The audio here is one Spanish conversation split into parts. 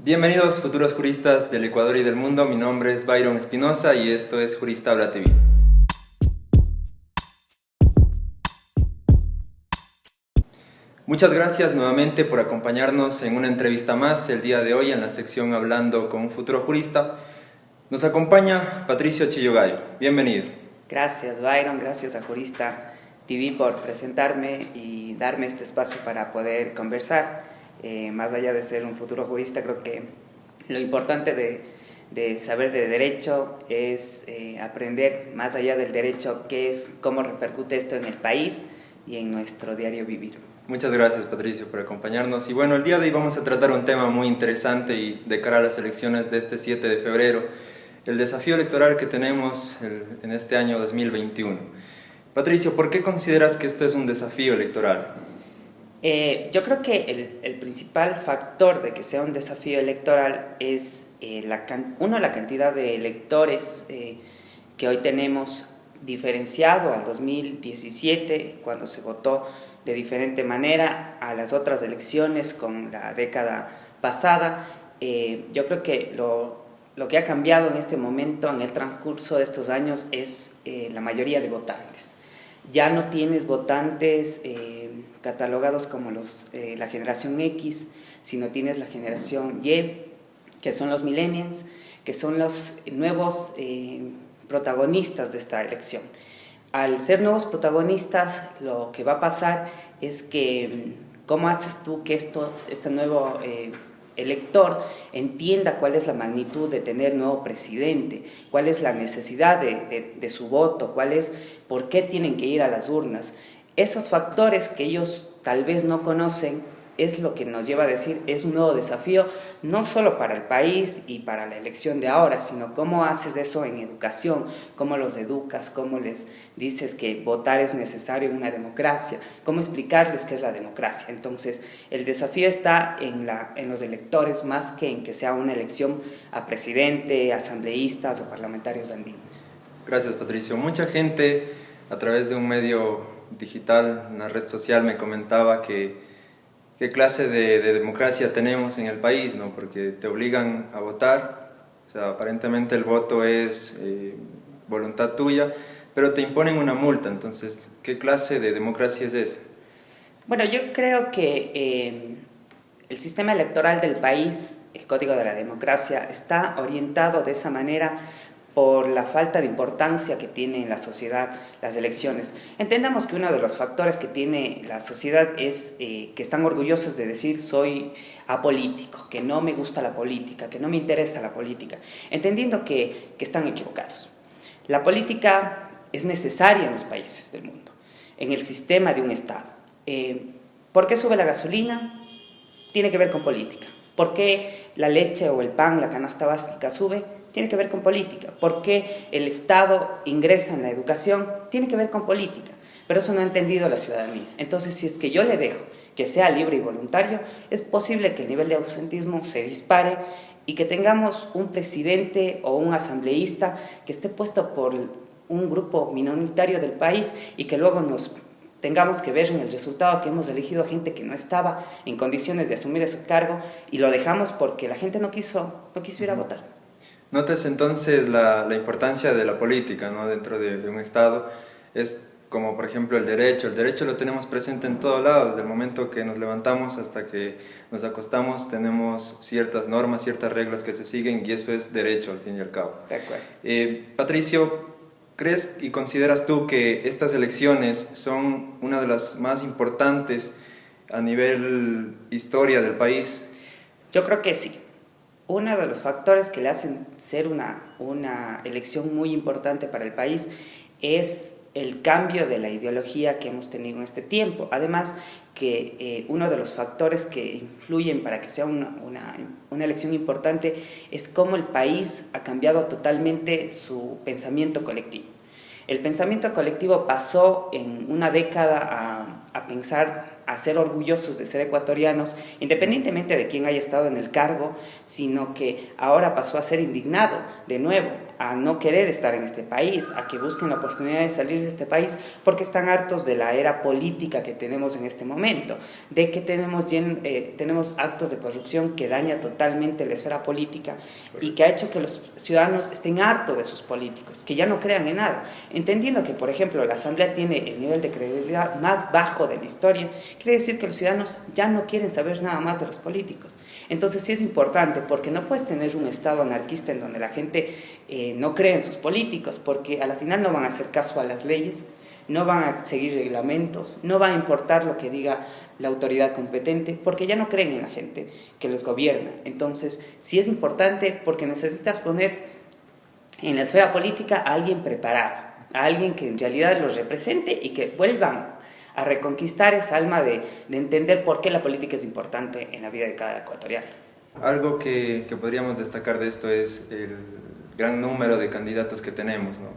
Bienvenidos futuros juristas del Ecuador y del mundo, mi nombre es Byron Espinosa y esto es Jurista Habla TV. Muchas gracias nuevamente por acompañarnos en una entrevista más el día de hoy en la sección Hablando con un futuro jurista. Nos acompaña Patricio Chillogallo, bienvenido. Gracias Byron, gracias a Jurista TV por presentarme y darme este espacio para poder conversar. Más allá de ser un futuro jurista, creo que lo importante de saber de derecho es aprender más allá del derecho qué es, cómo repercute esto en el país y en nuestro diario vivir. Muchas gracias Patricio por acompañarnos y bueno, el día de hoy vamos a tratar un tema muy interesante y de cara a las elecciones de este 7 de febrero, el desafío electoral que tenemos en este año 2021. Patricio, ¿por qué consideras que esto es un desafío electoral? Yo creo que el principal factor de que sea un desafío electoral es la cantidad de electores que hoy tenemos, diferenciado al 2017, cuando se votó de diferente manera a las otras elecciones con la década pasada. Yo creo que lo que ha cambiado en este momento, en el transcurso de estos años, es la mayoría de votantes. Ya no tienes votantes catalogados como la generación X, sino tienes la generación Y, que son los millennials, que son los nuevos protagonistas de esta elección. Al ser nuevos protagonistas, lo que va a pasar es que, ¿cómo haces tú que este nuevo elector entienda cuál es la magnitud de tener nuevo presidente, cuál es la necesidad de su voto, por qué tienen que ir a las urnas? Esos factores que ellos tal vez no conocen es lo que nos lleva a decir es un nuevo desafío, no solo para el país y para la elección de ahora, sino cómo haces eso en educación, cómo los educas, cómo les dices que votar es necesario en una democracia, cómo explicarles qué es la democracia. Entonces, el desafío está en los electores más que en que sea una elección a presidente, asambleístas o parlamentarios andinos. Gracias Patricio. Mucha gente a través de un medio digital, una red social, me comentaba qué clase de democracia tenemos en el país, ¿no? Porque te obligan a votar, o sea, aparentemente el voto es voluntad tuya, pero te imponen una multa. Entonces, ¿qué clase de democracia es esa? Bueno, yo creo que el sistema electoral del país, el Código de la Democracia, está orientado de esa manera por la falta de importancia que tiene en la sociedad las elecciones. Entendamos que uno de los factores que tiene la sociedad es que están orgullosos de decir soy apolítico, que no me gusta la política, que no me interesa la política, entendiendo que están equivocados. La política es necesaria en los países del mundo, en el sistema de un Estado. ¿Por qué sube la gasolina? Tiene que ver con política. ¿Por qué la leche o el pan, la canasta básica sube? Tiene que ver con política. ¿Por qué el Estado ingresa en la educación? Tiene que ver con política. Pero eso no ha entendido la ciudadanía. Entonces, si es que yo le dejo que sea libre y voluntario, es posible que el nivel de ausentismo se dispare y que tengamos un presidente o un asambleísta que esté puesto por un grupo minoritario del país y que luego nos tengamos que ver en el resultado que hemos elegido a gente que no estaba en condiciones de asumir ese cargo y lo dejamos porque la gente no quiso ir a votar. Notas entonces la importancia de la política, ¿no? Dentro de un Estado. Es como por ejemplo el derecho lo tenemos presente en todos lados, desde el momento que nos levantamos hasta que nos acostamos tenemos ciertas normas, ciertas reglas que se siguen y eso es derecho al fin y al cabo. De acuerdo. Patricio, ¿crees y consideras tú que estas elecciones son una de las más importantes a nivel historia del país? Yo creo que sí. Uno de los factores que le hacen ser una elección muy importante para el país es el cambio de la ideología que hemos tenido en este tiempo. Además, que uno de los factores que influyen para que sea una elección importante es cómo el país ha cambiado totalmente su pensamiento colectivo. El pensamiento colectivo pasó en una década a pensar a ser orgullosos de ser ecuatorianos, independientemente de quién haya estado en el cargo, sino que ahora pasó a ser indignado de nuevo, a no querer estar en este país, a que busquen la oportunidad de salir de este país, porque están hartos de la era política que tenemos en este momento, de que tenemos actos de corrupción que daña totalmente la esfera política y que ha hecho que los ciudadanos estén hartos de sus políticos, que ya no crean en nada, entendiendo que, por ejemplo, la Asamblea tiene el nivel de credibilidad más bajo de la historia. Quiere decir que los ciudadanos ya no quieren saber nada más de los políticos. Entonces sí es importante, porque no puedes tener un Estado anarquista en donde la gente no cree en sus políticos, porque a la final no van a hacer caso a las leyes, no van a seguir reglamentos, no va a importar lo que diga la autoridad competente, porque ya no creen en la gente que los gobierna. Entonces sí es importante, porque necesitas poner en la esfera política a alguien preparado, a alguien que en realidad los represente y que vuelvan a reconquistar esa alma de entender por qué la política es importante en la vida de cada ecuatoriano. Algo que podríamos destacar de esto es el gran número de candidatos que tenemos, ¿no?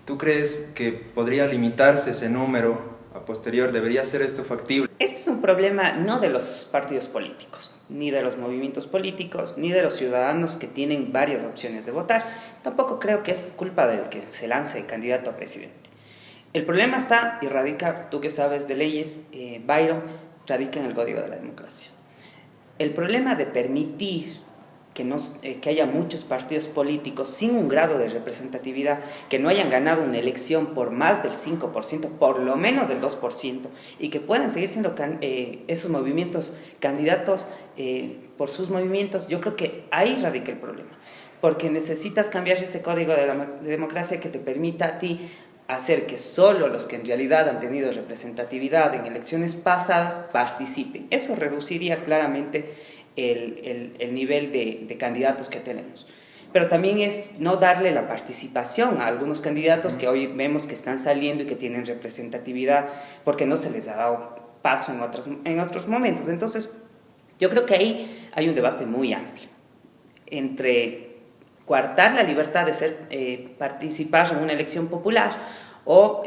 ¿Tú crees que podría limitarse ese número a posterior? ¿Debería ser esto factible? Este es un problema no de los partidos políticos, ni de los movimientos políticos, ni de los ciudadanos que tienen varias opciones de votar. Tampoco creo que es culpa del que se lance de candidato a presidente. El problema está y radica, tú que sabes de leyes, Byron, radica en el Código de la Democracia. El problema de permitir que haya muchos partidos políticos sin un grado de representatividad, que no hayan ganado una elección por más del 5%, por lo menos del 2%, y que puedan seguir siendo esos movimientos candidatos por sus movimientos, yo creo que ahí radica el problema, porque necesitas cambiar ese Código de la Democracia que te permita a ti hacer que solo los que en realidad han tenido representatividad en elecciones pasadas participen. Eso reduciría claramente el nivel de candidatos que tenemos. Pero también es no darle la participación a algunos candidatos que hoy vemos que están saliendo y que tienen representatividad porque no se les ha dado paso en otros momentos. Entonces, yo creo que ahí hay un debate muy amplio entre coartar la libertad de participar en una elección popular o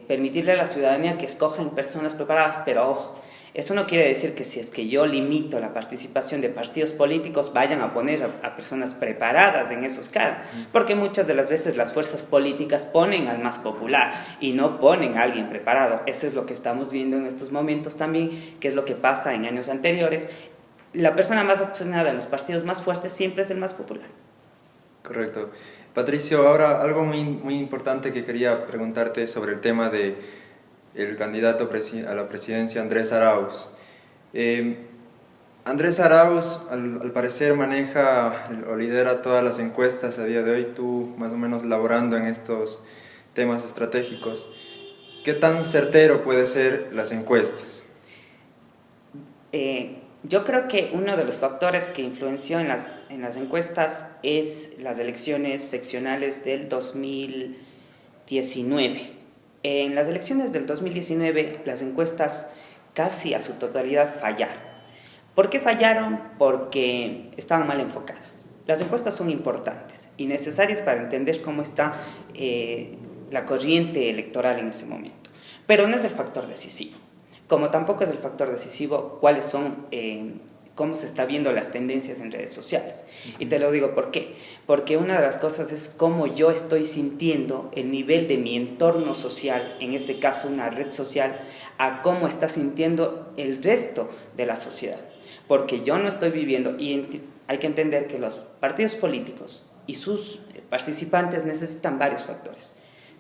permitirle a la ciudadanía que escojan personas preparadas, pero ojo, eso no quiere decir que si es que yo limito la participación de partidos políticos vayan a poner a personas preparadas en esos cargos, porque muchas de las veces las fuerzas políticas ponen al más popular y no ponen a alguien preparado. Eso es lo que estamos viendo en estos momentos también, que es lo que pasa en años anteriores. La persona más opcionada en los partidos más fuertes siempre es el más popular. Correcto. Patricio, ahora algo muy importante que quería preguntarte sobre el tema de el candidato a la presidencia, Andrés Arauz. Andrés Arauz, al parecer, maneja o lidera todas las encuestas a día de hoy, tú más o menos laborando en estos temas estratégicos. ¿Qué tan certero pueden ser las encuestas? Yo creo que uno de los factores que influenció en las encuestas es las elecciones seccionales del 2019. En las elecciones del 2019, las encuestas casi a su totalidad fallaron. ¿Por qué fallaron? Porque estaban mal enfocadas. Las encuestas son importantes y necesarias para entender cómo está la corriente electoral en ese momento, pero no es el factor decisivo. Como tampoco es el factor decisivo cuáles son, cómo se está viendo las tendencias en redes sociales. Y te lo digo ¿por qué? Porque una de las cosas es cómo yo estoy sintiendo el nivel de mi entorno social, en este caso una red social, a cómo está sintiendo el resto de la sociedad. Porque yo no estoy viviendo, y hay que entender que los partidos políticos y sus participantes necesitan varios factores.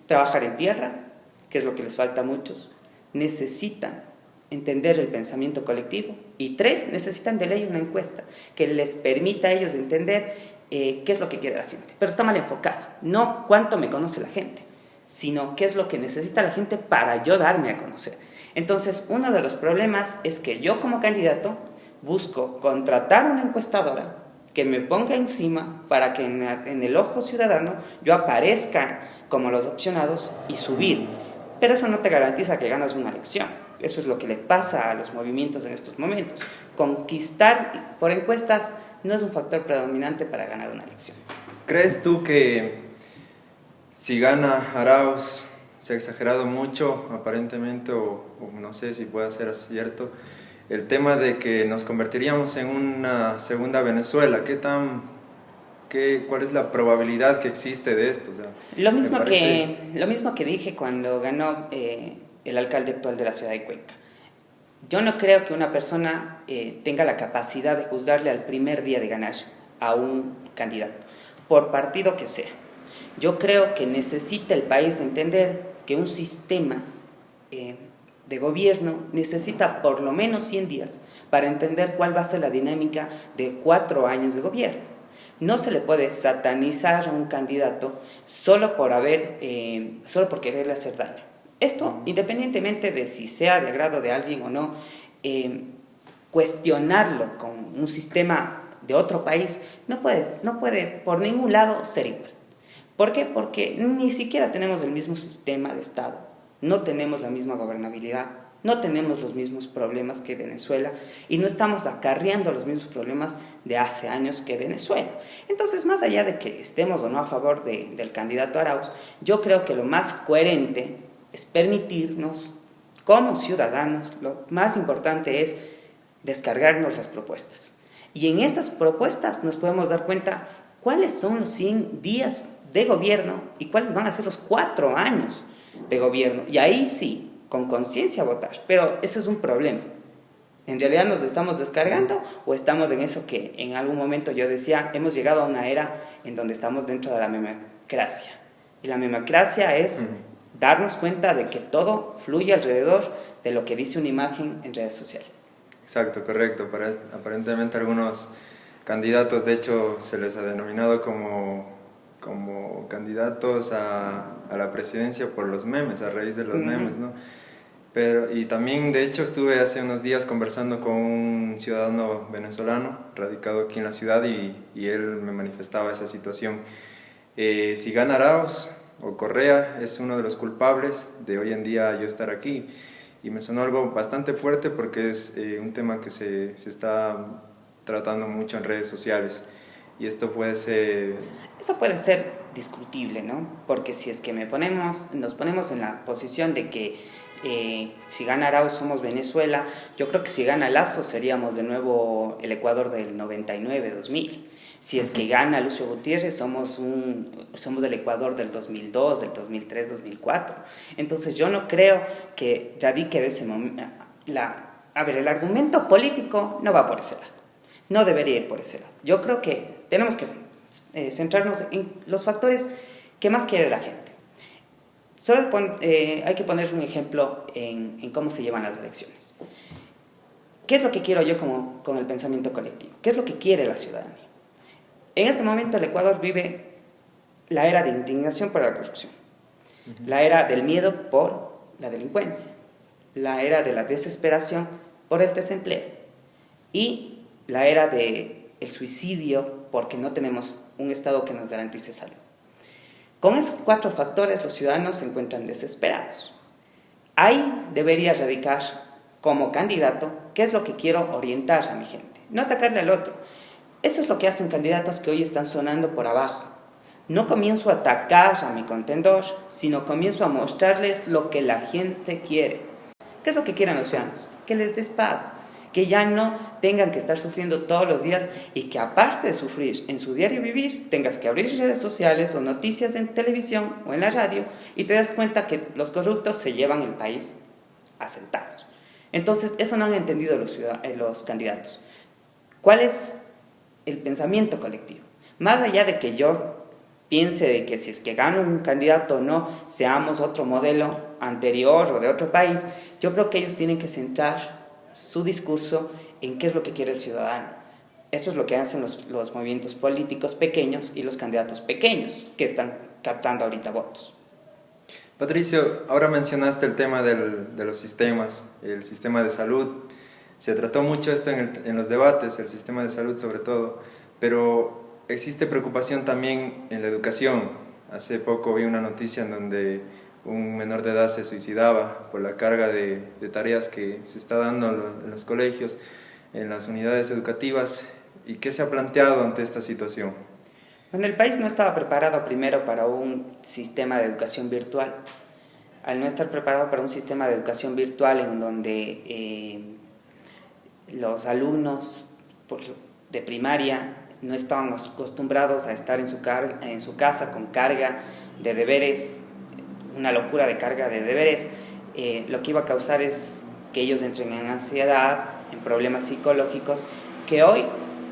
Trabajar en tierra, que es lo que les falta a muchos, necesitan entender el pensamiento colectivo, y 3, necesitan de ley una encuesta que les permita a ellos entender qué es lo que quiere la gente, pero está mal enfocada, no cuánto me conoce la gente, sino qué es lo que necesita la gente para yo darme a conocer. Entonces, uno de los problemas es que yo como candidato busco contratar una encuestadora que me ponga encima para que en el ojo ciudadano yo aparezca como los opcionados y subir, pero eso no te garantiza que ganas una elección. Eso es lo que le pasa a los movimientos en estos momentos. Conquistar por encuestas no es un factor predominante para ganar una elección. ¿Crees tú que si gana Arauz se ha exagerado mucho, aparentemente, o no sé si puede ser cierto, el tema de que nos convertiríamos en una segunda Venezuela. ¿Cuál es la probabilidad que existe de esto? O sea, Lo mismo que dije cuando ganó el alcalde actual de la ciudad de Cuenca. Yo no creo que una persona tenga la capacidad de juzgarle al primer día de ganar a un candidato, por partido que sea. Yo creo que necesita el país entender que un sistema de gobierno necesita por lo menos 100 días para entender cuál va a ser la dinámica de 4 años de gobierno. No se le puede satanizar a un candidato solo por quererle hacer daño. Esto, independientemente de si sea de agrado de alguien o no, cuestionarlo con un sistema de otro país no puede por ningún lado ser igual. ¿Por qué? Porque ni siquiera tenemos el mismo sistema de Estado, no tenemos la misma gobernabilidad, no tenemos los mismos problemas que Venezuela y no estamos acarreando los mismos problemas de hace años que Venezuela. Entonces, más allá de que estemos o no a favor del candidato Arauz, yo creo que lo más coherente es permitirnos, como ciudadanos, lo más importante es descargarnos las propuestas. Y en estas propuestas nos podemos dar cuenta cuáles son los 100 días de gobierno y cuáles van a ser los 4 años de gobierno. Y ahí sí, con conciencia votar. Pero ese es un problema. ¿En realidad nos estamos descargando o estamos en eso que en algún momento yo decía, hemos llegado a una era en donde estamos dentro de la memocracia? Y la memocracia es darnos cuenta de que todo fluye alrededor de lo que dice una imagen en redes sociales. Exacto, correcto. Aparentemente algunos candidatos, de hecho, se les ha denominado como candidatos a la presidencia por los memes, a raíz de los memes, ¿no? Y también, de hecho, estuve hace unos días conversando con un ciudadano venezolano radicado aquí en la ciudad y él me manifestaba esa situación. Si gana Arauz o Correa, es uno de los culpables de hoy en día yo estar aquí. Y me sonó algo bastante fuerte porque es un tema que se está tratando mucho en redes sociales. Y esto puede ser... Eso puede ser discutible, ¿no? Porque si es que nos ponemos en la posición de que si gana Arauz somos Venezuela, yo creo que si gana Lazo seríamos de nuevo el Ecuador del 99-2000. Si es que gana Lucio Gutiérrez, somos del Ecuador del 2002, del 2003, 2004. Entonces yo no creo que radique de ese momento... el argumento político no va por ese lado. No debería ir por ese lado. Yo creo que tenemos que centrarnos en los factores que más quiere la gente. Solo hay que poner un ejemplo en cómo se llevan las elecciones. ¿Qué es lo que quiero yo con el pensamiento colectivo? ¿Qué es lo que quiere la ciudadanía? En este momento el Ecuador vive la era de indignación por la corrupción, la era del miedo por la delincuencia, la era de la desesperación por el desempleo y la era del suicidio porque no tenemos un Estado que nos garantice salud. Con esos 4 factores los ciudadanos se encuentran desesperados. Ahí debería radicar como candidato qué es lo que quiero orientar a mi gente, no atacarle al otro. Eso es lo que hacen candidatos que hoy están sonando por abajo. No comienzo a atacar a mi contendor, sino comienzo a mostrarles lo que la gente quiere. ¿Qué es lo que quieren los ciudadanos? Que les des paz, que ya no tengan que estar sufriendo todos los días y que aparte de sufrir en su diario vivir, tengas que abrir redes sociales o noticias en televisión o en la radio y te das cuenta que los corruptos se llevan el país asentados. Entonces, eso no han entendido los candidatos. ¿Cuál es el pensamiento colectivo? Más allá de que yo piense de que si es que gano un candidato o no, seamos otro modelo anterior o de otro país, yo creo que ellos tienen que centrar su discurso en qué es lo que quiere el ciudadano. Eso es lo que hacen los movimientos políticos pequeños y los candidatos pequeños que están captando ahorita votos. Patricio, ahora mencionaste el tema de los sistemas, el sistema de salud. Se trató mucho esto en los debates, el sistema de salud sobre todo, pero existe preocupación también en la educación. Hace poco vi una noticia en donde un menor de edad se suicidaba por la carga de tareas que se está dando en los colegios, en las unidades educativas. ¿Y qué se ha planteado ante esta situación? Bueno, el país no estaba preparado primero para un sistema de educación virtual. al no estar preparado para un sistema de educación virtual en donde los alumnos de primaria no estaban acostumbrados a estar en su casa con carga de deberes, una locura de carga de deberes, lo que iba a causar es que ellos entren en ansiedad, en problemas psicológicos, que hoy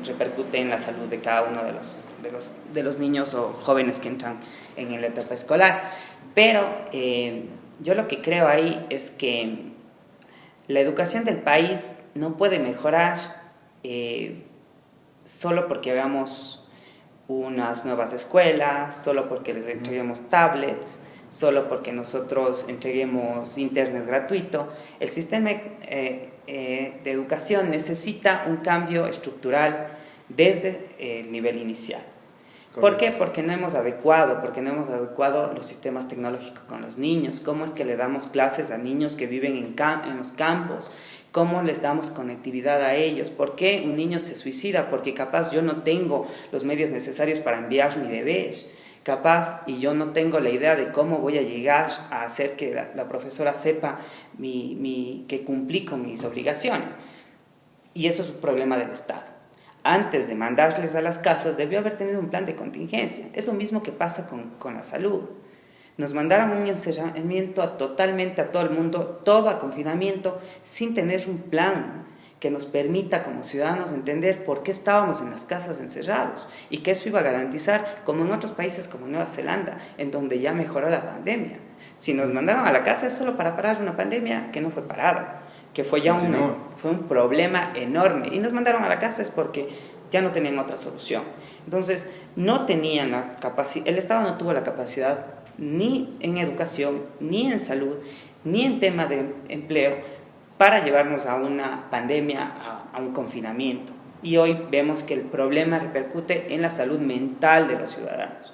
repercute en la salud de cada uno de los niños o jóvenes que entran en la etapa escolar. Pero yo lo que creo ahí es que la educación del país no puede mejorar solo porque hagamos unas nuevas escuelas, solo porque les entreguemos tablets, solo porque nosotros entreguemos internet gratuito. El sistema de educación necesita un cambio estructural desde el nivel inicial. ¿Por qué? Porque no hemos adecuado los sistemas tecnológicos con los niños. ¿Cómo es que le damos clases a niños que viven en los campos? ¿Cómo les damos conectividad a ellos? ¿Por qué un niño se suicida? Porque capaz yo no tengo los medios necesarios para enviar mi deber. Capaz y yo no tengo la idea de cómo voy a llegar a hacer que la profesora sepa que cumplí con mis obligaciones. Y eso es un problema del Estado. Antes de mandarles a las casas, debió haber tenido un plan de contingencia. Es lo mismo que pasa con la salud. Nos mandaron un encerramiento totalmente a todo el mundo, todo a confinamiento, sin tener un plan que nos permita como ciudadanos entender por qué estábamos en las casas encerrados y que eso iba a garantizar, como en otros países como Nueva Zelanda, en donde ya mejoró la pandemia. Si nos mandaron a la casa es solo para parar una pandemia que no fue parada, que fue ya fue un problema enorme, y nos mandaron a la casa es porque ya no tenían otra solución. Entonces no tenían la capacidad, el Estado no tuvo la capacidad ni en educación, ni en salud, ni en tema de empleo para llevarnos a una pandemia, a un confinamiento. Y hoy vemos que el problema repercute en la salud mental de los ciudadanos.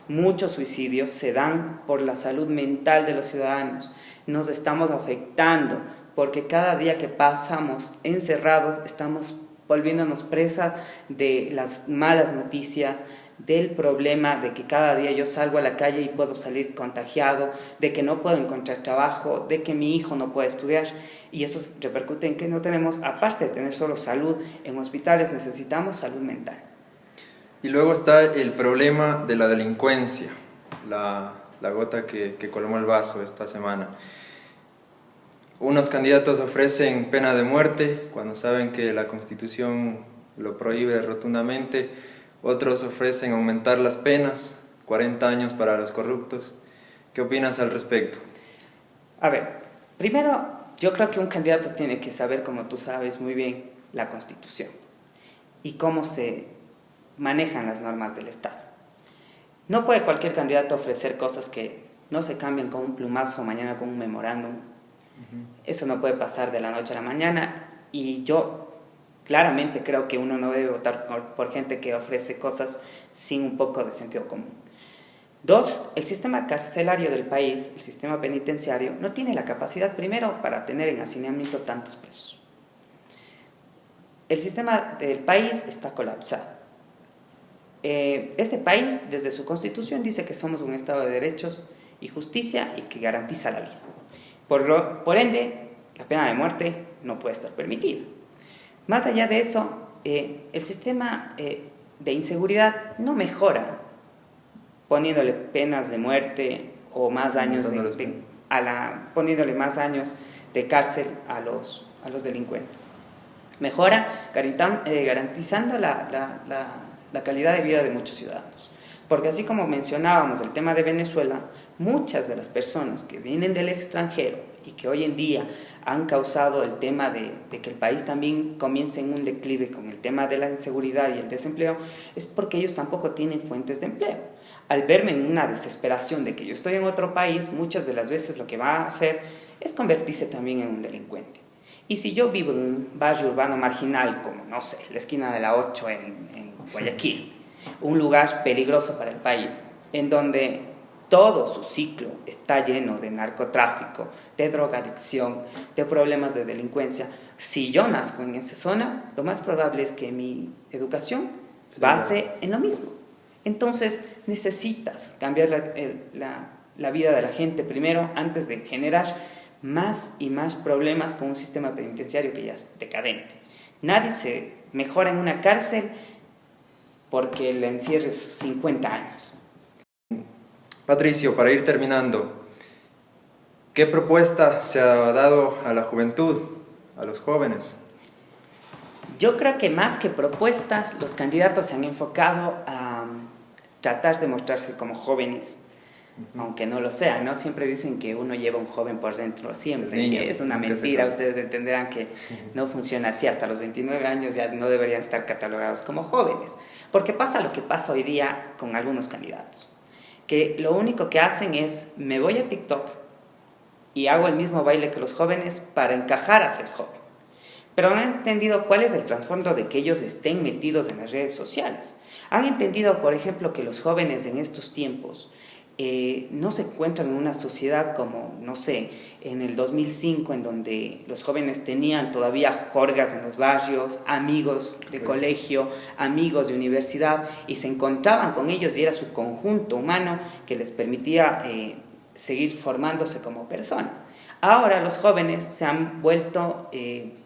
Muchos suicidios se dan por la salud mental de los ciudadanos. Nos estamos afectando porque cada día que pasamos encerrados estamos volviéndonos presas de las malas noticias, del problema de que cada día yo salgo a la calle y puedo salir contagiado, de que no puedo encontrar trabajo, de que mi hijo no puede estudiar, y eso repercute en que no tenemos, aparte de tener solo salud en hospitales, necesitamos salud mental. Y luego está el problema de la delincuencia, la gota que colmó el vaso esta semana. Unos candidatos ofrecen pena de muerte cuando saben que la Constitución lo prohíbe rotundamente. Otros ofrecen aumentar las penas, 40 años para los corruptos. ¿Qué opinas al respecto? A ver, primero, yo creo que un candidato tiene que saber, como tú sabes muy bien, la Constitución y cómo se manejan las normas del Estado. No puede cualquier candidato ofrecer cosas que no se cambien con un plumazo mañana con un memorándum. Eso no puede pasar de la noche a la mañana, y yo claramente creo que uno no debe votar por gente que ofrece cosas sin un poco de sentido común. Dos, el sistema carcelario del país, el sistema penitenciario, no tiene la capacidad, primero, para tener en hacinamiento tantos presos. El sistema del país está colapsado. Este país, desde su constitución, dice que somos un Estado de derechos y justicia y que garantiza la vida. Por ende, la pena de muerte no puede estar permitida. Más allá de eso, el sistema de inseguridad no mejora poniéndole penas de muerte o más años poniéndole más años de cárcel a los delincuentes. Mejora garantizando la calidad de vida de muchos ciudadanos. Porque así como mencionábamos el tema de Venezuela, muchas de las personas que vienen del extranjero y que hoy en día han causado el tema de que el país también comience en un declive con el tema de la inseguridad y el desempleo, es porque ellos tampoco tienen fuentes de empleo. Al verme en una desesperación de que yo estoy en otro país, muchas de las veces lo que va a hacer es convertirse también en un delincuente. Y si yo vivo en un barrio urbano marginal, como, no sé, la esquina de la 8 en Guayaquil, un lugar peligroso para el país, en donde todo su ciclo está lleno de narcotráfico, de drogadicción, de problemas de delincuencia. Si yo nazco en esa zona, lo más probable es que mi educación base en lo mismo. Entonces necesitas cambiar la vida de la gente primero antes de generar más y más problemas con un sistema penitenciario que ya es decadente. Nadie se mejora en una cárcel porque le encierres 50 años. Patricio, para ir terminando, ¿qué propuesta se ha dado a la juventud, a los jóvenes? Yo creo que más que propuestas, los candidatos se han enfocado a tratar de mostrarse como jóvenes, aunque no lo sean, ¿no? Siempre dicen que uno lleva un joven por dentro, siempre. Niño, es una mentira, ustedes entenderán que no funciona así. Hasta los 29 años ya no deberían estar catalogados como jóvenes. Porque pasa lo que pasa hoy día con algunos candidatos, que lo único que hacen es, me voy a TikTok y hago el mismo baile que los jóvenes para encajar a ser joven. Pero han entendido cuál es el trasfondo de que ellos estén metidos en las redes sociales. Han entendido, por ejemplo, que los jóvenes en estos tiempos no se encuentran en una sociedad como, no sé, en el 2005, en donde los jóvenes tenían todavía jorgas en los barrios, amigos de colegio, amigos de universidad, y se encontraban con ellos y era su conjunto humano que les permitía seguir formándose como persona. Ahora los jóvenes se han vuelto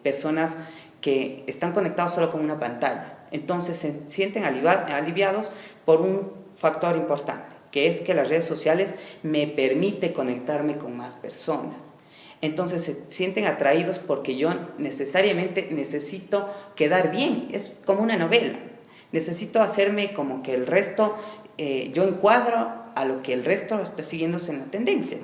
personas que están conectados solo con una pantalla. Entonces se sienten aliviados por un factor importante, que es que las redes sociales me permiten conectarme con más personas. Entonces se sienten atraídos porque yo necesariamente necesito quedar bien. Es como una novela. Necesito hacerme como que el resto, yo encuadro a lo que el resto está siguiéndose en la tendencia.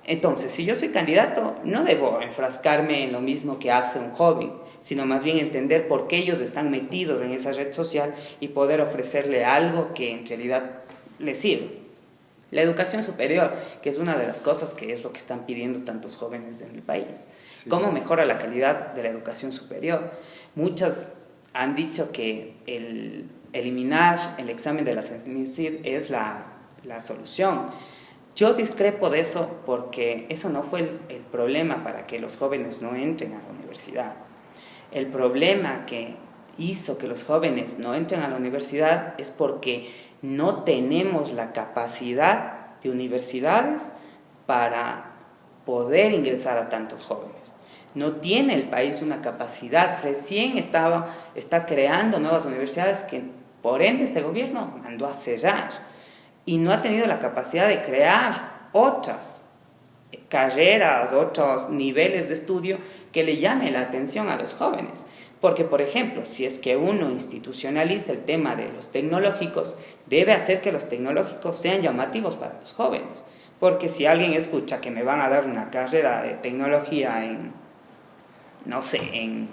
Entonces, si yo soy candidato, no debo enfrascarme en lo mismo que hace un joven, sino más bien entender por qué ellos están metidos en esa red social y poder ofrecerle algo que en realidad les sirve. La educación superior, que es una de las cosas que es lo que están pidiendo tantos jóvenes en el país. Sí. ¿Cómo mejora la calidad de la educación superior? Muchos han dicho que eliminar el examen de la CENICID es la solución. Yo discrepo de eso porque eso no fue el problema para que los jóvenes no entren a la universidad. El problema que hizo que los jóvenes no entren a la universidad es porque no tenemos la capacidad de universidades para poder ingresar a tantos jóvenes. No tiene el país una capacidad, recién está creando nuevas universidades que por ende este gobierno mandó a cerrar. Y no ha tenido la capacidad de crear otras carreras, otros niveles de estudio que le llame la atención a los jóvenes. Porque, por ejemplo, si es que uno institucionaliza el tema de los tecnológicos, debe hacer que los tecnológicos sean llamativos para los jóvenes. Porque si alguien escucha que me van a dar una carrera de tecnología en, no sé, en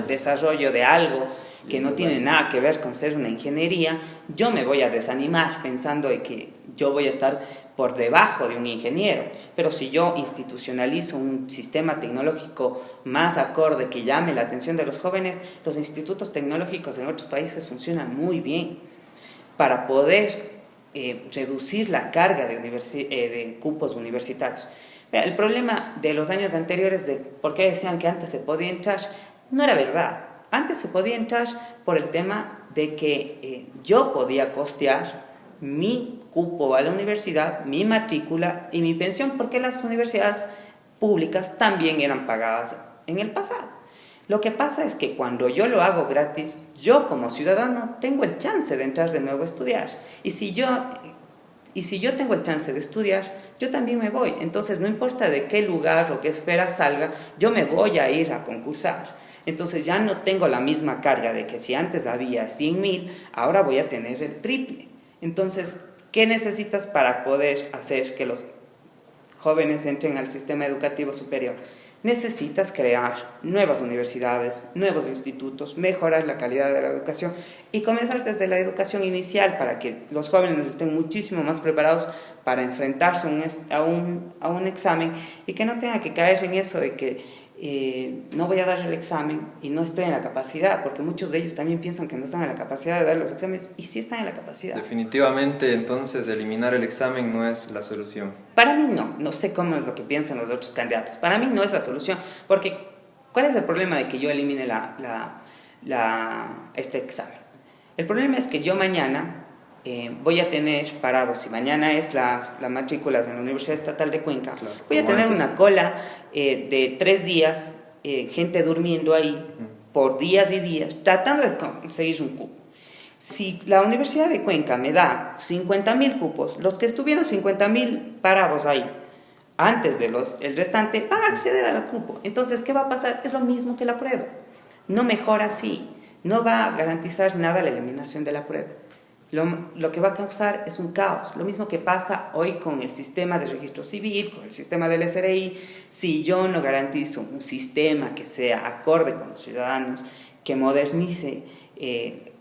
desarrollo de algo que no tiene nada que ver con ser una ingeniería, yo me voy a desanimar pensando de que yo voy a estar por debajo de un ingeniero. Pero si yo institucionalizo un sistema tecnológico más acorde que llame la atención de los jóvenes, los institutos tecnológicos en otros países funcionan muy bien para poder reducir la carga de cupos universitarios. El problema de los años anteriores de por qué decían que antes se podía entrar, no era verdad. Antes se podía entrar por el tema de que yo podía costear mi cupo a la universidad, mi matrícula y mi pensión, porque las universidades públicas también eran pagadas en el pasado. Lo que pasa es que cuando yo lo hago gratis, yo como ciudadano tengo el chance de entrar de nuevo a estudiar. Y si yo tengo el chance de estudiar, yo también me voy. Entonces no importa de qué lugar o qué esfera salga, yo me voy a ir a concursar. Entonces ya no tengo la misma carga de que si antes había 100,000, ahora voy a tener el triple. Entonces, ¿qué necesitas para poder hacer que los jóvenes entren al sistema educativo superior? Necesitas crear nuevas universidades, nuevos institutos, mejorar la calidad de la educación y comenzar desde la educación inicial para que los jóvenes estén muchísimo más preparados para enfrentarse a un examen y que no tengan que caer en eso de que no voy a dar el examen y no estoy en la capacidad, porque muchos de ellos también piensan que no están en la capacidad de dar los exámenes y sí están en la capacidad. Definitivamente, entonces, eliminar el examen no es la solución. Para mí no sé cómo es lo que piensan los otros candidatos. Para mí no es la solución, porque ¿cuál es el problema de que yo elimine este examen? El problema es que yo mañana voy a tener parados, si mañana es las matrículas en la Universidad Estatal de Cuenca, Claro, voy a como tener antes. una cola de 3 días, gente durmiendo ahí por días y días, tratando de conseguir un cupo. Si la Universidad de Cuenca me da 50.000 cupos, los que estuvieron 50.000 parados ahí, antes de el restante, van a acceder al cupo. Entonces, ¿qué va a pasar? Es lo mismo que la prueba. No mejora así. No va a garantizar nada la eliminación de la prueba. Lo que va a causar es un caos. Lo mismo que pasa hoy con el sistema de registro civil, con el sistema del SRI. Si yo no garantizo un sistema que sea acorde con los ciudadanos, que modernice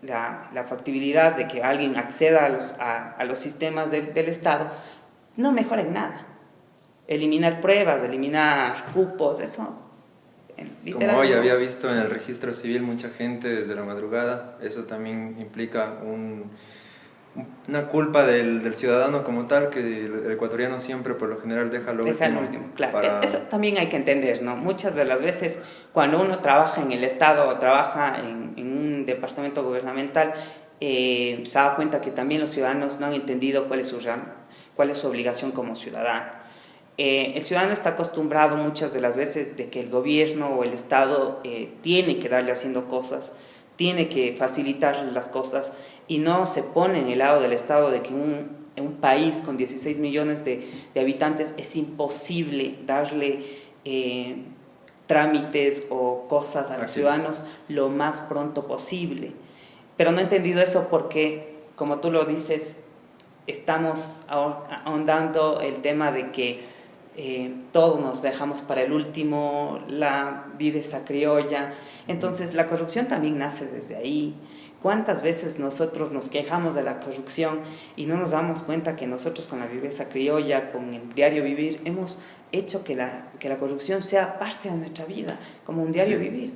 la factibilidad de que alguien acceda a los sistemas del Estado, no mejora en nada. Eliminar pruebas, eliminar cupos, eso Como hoy literalmente. había visto en el registro civil mucha gente desde la madrugada, eso también implica una culpa del ciudadano como tal, que el ecuatoriano siempre por lo general deja lo Deja el último último, claro. para... Eso también hay que entender, ¿no? Muchas de las veces cuando uno trabaja en el Estado o trabaja en un departamento gubernamental, se da cuenta que también los ciudadanos no han entendido cuál es su obligación como ciudadano. El ciudadano está acostumbrado muchas de las veces de que el gobierno o el Estado tiene que darle haciendo cosas, tiene que facilitarle las cosas y no se pone en el lado del Estado de que en un país con 16 millones de habitantes es imposible darle trámites o cosas a los ciudadanos lo más pronto posible. Pero no he entendido eso porque, como tú lo dices, estamos ahondando el tema de que todos nos dejamos para el último, la viveza criolla. Entonces la corrupción también nace desde ahí. ¿Cuántas veces nosotros nos quejamos de la corrupción y no nos damos cuenta que nosotros con la viveza criolla, con el diario vivir, hemos hecho que la corrupción sea parte de nuestra vida, como un diario vivir?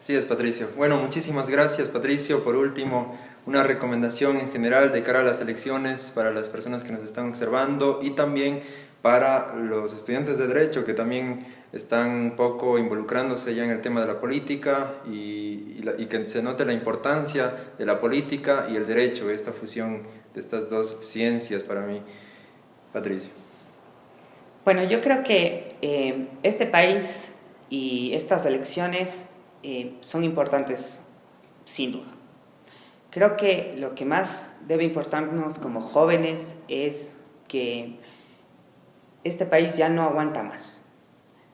Sí, es Patricio. Bueno, muchísimas gracias, Patricio. Por último, una recomendación en general de cara a las elecciones para las personas que nos están observando y también para los estudiantes de Derecho que también están un poco involucrándose ya en el tema de la política y que se note la importancia de la política y el derecho, esta fusión de estas dos ciencias para mí. Patricio. Bueno, yo creo que este país y estas elecciones son importantes, sin duda. Creo que lo que más debe importarnos como jóvenes es que este país ya no aguanta más,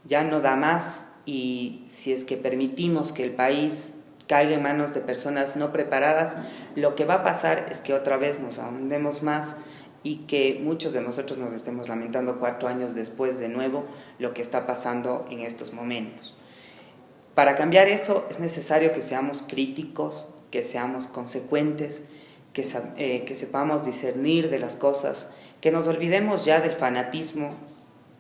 ya no da más, y si es que permitimos que el país caiga en manos de personas no preparadas, lo que va a pasar es que otra vez nos ahondemos más y que muchos de nosotros nos estemos lamentando 4 años después de nuevo lo que está pasando en estos momentos. Para cambiar eso es necesario que seamos críticos, que seamos consecuentes, que sepamos discernir de las cosas, que nos olvidemos ya del fanatismo,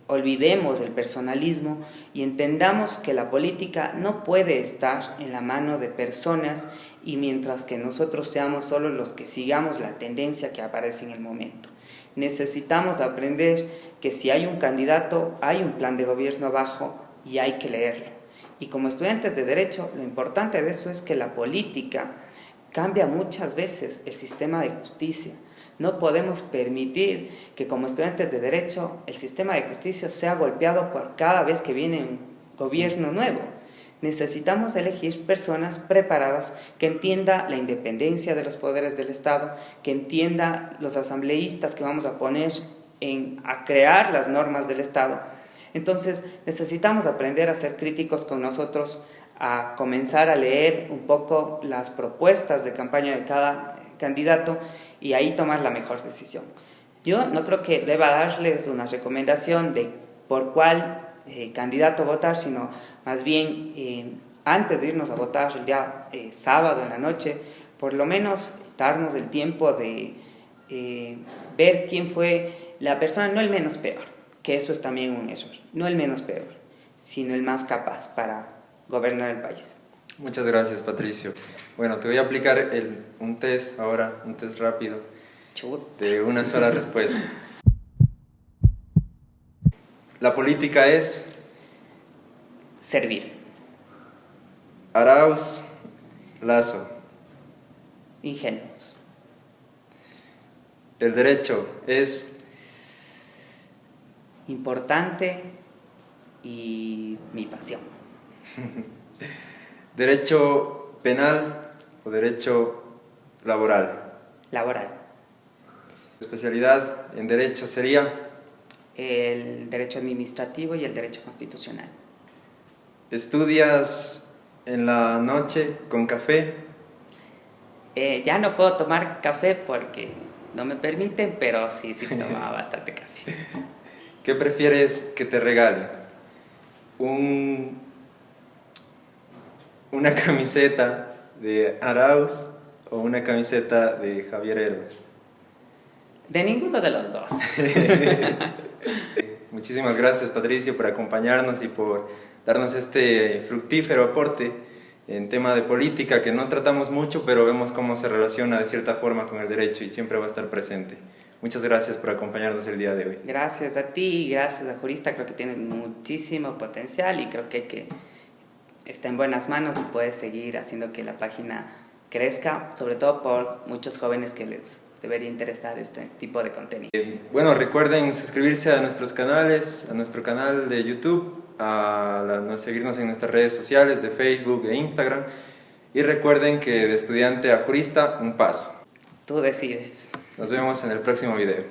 olvidemos del personalismo y entendamos que la política no puede estar en la mano de personas y mientras que nosotros seamos solo los que sigamos la tendencia que aparece en el momento. Necesitamos aprender que si hay un candidato, hay un plan de gobierno abajo y hay que leerlo. Y como estudiantes de Derecho, lo importante de eso es que la política cambia muchas veces el sistema de justicia. No podemos permitir que como estudiantes de Derecho el sistema de justicia sea golpeado por cada vez que viene un gobierno nuevo. Necesitamos elegir personas preparadas que entiendan la independencia de los poderes del Estado, que entiendan los asambleístas que vamos a poner a crear las normas del Estado. Entonces necesitamos aprender a ser críticos con nosotros, a comenzar a leer un poco las propuestas de campaña de cada candidato y ahí tomar la mejor decisión. Yo no creo que deba darles una recomendación de por cuál candidato votar, sino más bien antes de irnos a votar el día sábado en la noche, por lo menos darnos el tiempo de ver quién fue la persona, no el menos peor, que eso es también un error, no el menos peor, sino el más capaz para gobernar el país. Muchas gracias, Patricio. Bueno, te voy a aplicar un test ahora, un test rápido, de una sola respuesta. La política es... Servir. Arauz, Lazo. Ingenuos. El derecho es importante y mi pasión. derecho penal o derecho laboral. Laboral. Especialidad en derecho sería El derecho administrativo y el derecho constitucional. ¿estudias en la noche con café? Ya no puedo tomar café porque no me permiten, pero sí tomaba bastante café. ¿Qué prefieres que te regalen? ¿Una camiseta de Arauz o una camiseta de Javier Herbes? De ninguno de los dos. Muchísimas gracias, Patricio, por acompañarnos y por darnos este fructífero aporte en tema de política que no tratamos mucho, pero vemos cómo se relaciona de cierta forma con el derecho y siempre va a estar presente. Muchas gracias por acompañarnos el día de hoy. Gracias a ti y gracias a Jurista, creo que tiene muchísimo potencial y creo que está en buenas manos y puede seguir haciendo que la página crezca, sobre todo por muchos jóvenes que les debería interesar este tipo de contenido. Bueno, recuerden suscribirse a nuestros canales, a nuestro canal de YouTube, seguirnos en nuestras redes sociales de Facebook e Instagram y recuerden que de estudiante a jurista, un paso. Tú decides. Nos vemos en el próximo video.